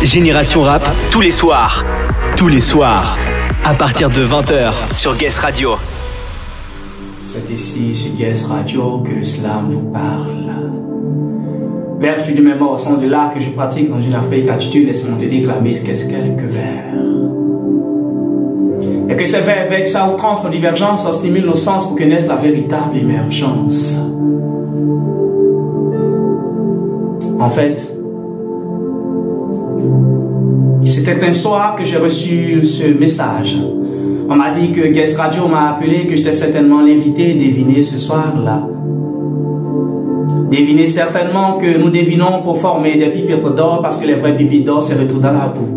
Génération Rap, tous les soirs. Tous les soirs. À partir de 20h sur Guess Radio. C'est ici sur Guess Radio que l'islam vous parle. Vertu de mes morts au son de l'art que je pratique dans une Afrique attitude, laisse-moi te déclamer qu'est-ce quelques vers. Et que ces vers avec sa outrance en divergence en stimulent nos sens pour que naisse la véritable émergence. En fait, c'était un soir que j'ai reçu ce message. On m'a dit que Guess Radio m'a appelé, que j'étais certainement l'invité deviner ce soir-là. Deviner certainement que nous devinons pour former des pipitres d'or parce que les vrais pipitres d'or se retrouvent dans la boue.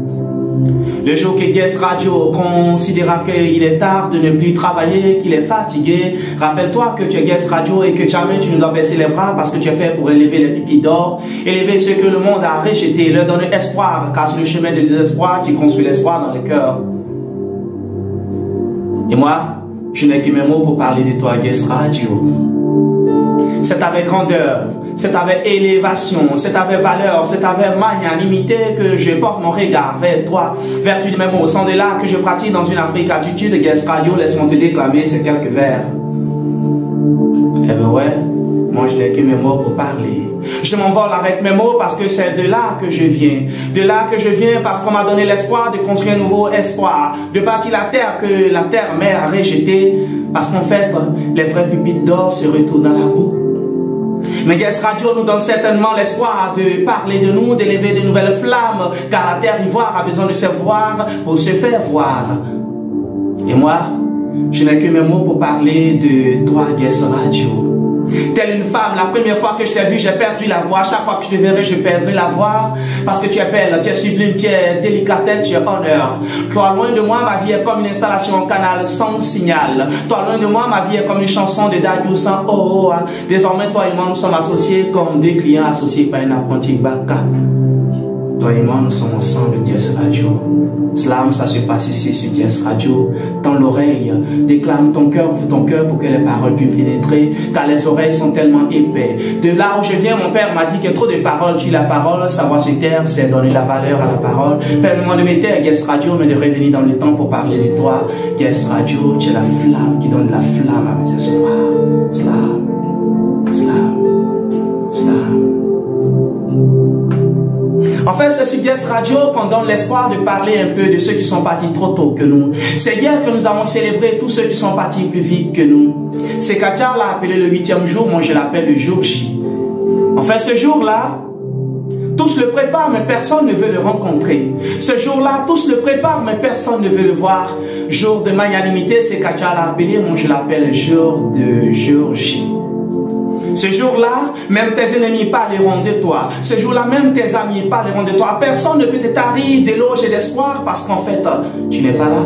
Le jour que Guess Radio considéra qu'il est tard de ne plus travailler, qu'il est fatigué, rappelle-toi que tu es Guess Radio et que jamais tu ne dois baisser les bras parce que tu es fait pour élever les pipitres d'or, élever ceux que le monde a rejetés, leur donner espoir, car sur le chemin de désespoir, tu construis l'espoir dans le cœur. Et moi, je n'ai que mes mots pour parler de toi, Guess Radio. C'est avec grandeur, c'est avec élévation, c'est avec valeur, c'est avec magnanimité que je porte mon regard vers toi. Vertu de mes mots, sans de là que je pratique dans une Afrique attitude, Guess Radio, laisse-moi te déclamer ces quelques vers. Eh ben ouais, moi je n'ai que mes mots pour parler. Je m'envole avec mes mots parce que c'est de là que je viens. De là que je viens parce qu'on m'a donné l'espoir de construire un nouveau espoir. De bâtir la terre que la terre-mère a rejetée. Parce qu'en fait, les vrais pépites d'or se retrouvent dans la boue. Mais Guess Radio nous donne certainement l'espoir de parler de nous, d'élever de nouvelles flammes. Car la terre ivoire a besoin de se voir pour se faire voir. Et moi, je n'ai que mes mots pour parler de toi, Guess Radio. Telle une femme, la première fois que je t'ai vu, j'ai perdu la voix. Chaque fois que je te verrai, je perdrai la voix. Parce que tu es belle, tu es sublime, tu es délicatesse, tu es honneur. Toi, loin de moi, ma vie est comme une installation en canal sans signal. Toi, loin de moi, ma vie est comme une chanson de Dadju sans oh. Désormais, toi et moi, nous sommes associés comme deux clients associés par un apprenti Baka. Toi et moi, nous sommes ensemble, Guess Radio. Slam, ça se passe ici sur Guess Radio. Dans l'oreille, déclame ton cœur, ouvre ton cœur pour que les paroles puissent pénétrer. Car les oreilles sont tellement épais. De là où je viens, mon père m'a dit que trop de paroles tue la parole. Savoir se taire, c'est donner la valeur à la parole. Permets-moi de me taire, Guess Radio, mais de revenir dans le temps pour parler de toi. Guess Radio, tu es la flamme qui donne la flamme à mes espoirs. Slam, slam, slam. En fait, c'est sur Guess Radio qu'on donne l'espoir de parler un peu de ceux qui sont partis trop tôt que nous. C'est hier que nous avons célébré tous ceux qui sont partis plus vite que nous. C'est Katia l'a appelé le 8e jour, moi je l'appelle le jour J. En fait, ce jour-là, tous le préparent, mais personne ne veut le rencontrer. Ce jour-là, tous le préparent, mais personne ne veut le voir. Jour de magnanimité, c'est Katia l'a appelé, moi je l'appelle jour J. Ce jour-là, même tes ennemis parleront de toi. Ce jour-là, même tes amis parleront de toi. Personne ne peut te tarir d'éloges et d'espoir parce qu'en fait, tu n'es pas là.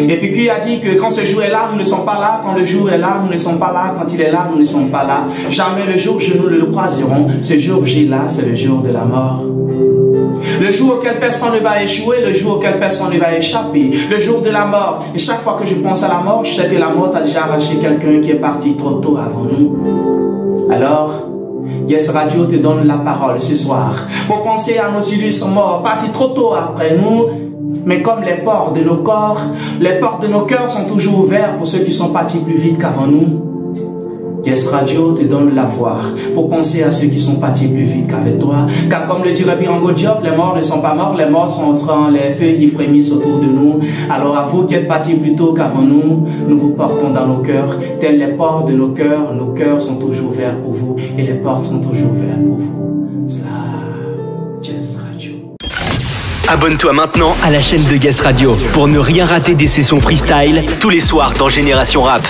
Et puis qui a dit que quand ce jour est là, nous ne sommes pas là. Quand le jour est là, nous ne sommes pas là. Quand il est là, nous ne sommes pas là. Jamais le jour où nous le croiserons. Ce jour J-là, c'est le jour de la mort. Le jour auquel personne ne va échouer, le jour auquel personne ne va échapper, le jour de la mort. Et chaque fois que je pense à la mort, je sais que la mort a déjà arraché quelqu'un qui est parti trop tôt avant nous. Alors, Guess Radio te donne la parole ce soir pour penser à nos illustres morts, partis trop tôt après nous. Mais comme les portes de nos corps, les portes de nos cœurs sont toujours ouvertes pour ceux qui sont partis plus vite qu'avant nous. Guess Radio te donne la voix pour penser à ceux qui sont partis plus vite qu'avec toi. Car comme le dirait Birango Diop, les morts ne sont pas morts, les morts sont les feux qui frémissent autour de nous. Alors à vous qui êtes partis plus tôt qu'avant nous, nous vous portons dans nos cœurs. Telles les portes de nos cœurs sont toujours ouverts pour vous et les portes sont toujours ouvertes pour vous. Guess Radio. Abonne-toi maintenant à la chaîne de Guess Radio pour ne rien rater des sessions freestyle tous les soirs dans Génération Rap.